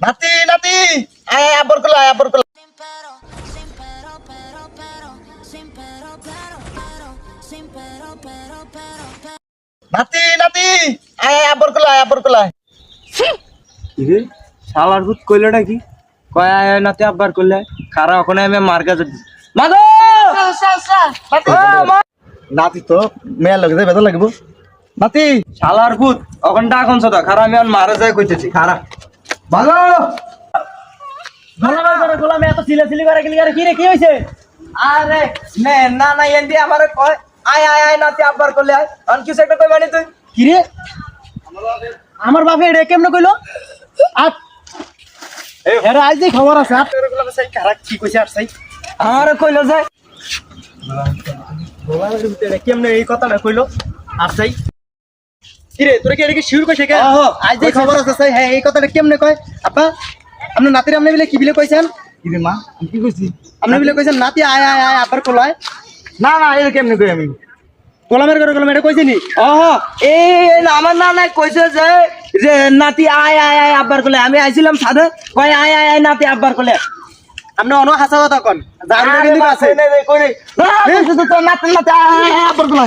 নাতি নাতি আয় আবর কলা আবর কলা নাতি নাতি আয় আবর কলা রে শালার ভূত কইলটা কি কয় আয় নাতে আব্বার কইলে খারা ওখানে আমি মার কাছে মাগো নাতি তো মেয়ের লগে যাই বেদা লাগব নাতি শালার ভূত ওখান ডাকন সদা খারা আমি আর মারা যায় কইতেছি খারা ভালো গোলাম এত সিলাসিলি করে কি রে কি হইছে আরে না না এন্ডি আমারে কয় আয় আয় আয় নাতে আব্বার কইলে আয় অন কিছু একটা কই মানে তুই কি রে আমার বাপে এটা কেমনে কইলো আর এরা আজ যে খবর আছে আর গোলাম সাই কারা কি কইছে আর সাই আমারে কইলো যায় গোলামের ভিতরে কেমনে এই কথাটা কইলো আর সাই কি রে তোরা কি এটা কি শিউর কইছে কে আজ যে খবর আছে সাই হ্যাঁ এই কথাটা কেমনে কয় আপা আপনি নাতির আমনে বিলে কি বিলে কইছেন কি রে মা আমি কি কইছি আপনি বিলে কইছেন নাতি আয় আয় আয় আবার কোলায় না না এই কেমনে কই আমি গোলামের ঘরে গোলাম এটা কইছিনি এই আমার না না কইছে যে নাতি আয় আয় আয় আব্বার কোলে আমি আইছিলাম সাথে কয় আয় আয় আয় নাতি আব্বার কোলে আপনি অন হাসা কথা কোন জানলে কিন্তু আছে কই রে নাতি নাতি আয় আয় আয় আব্বার কোলে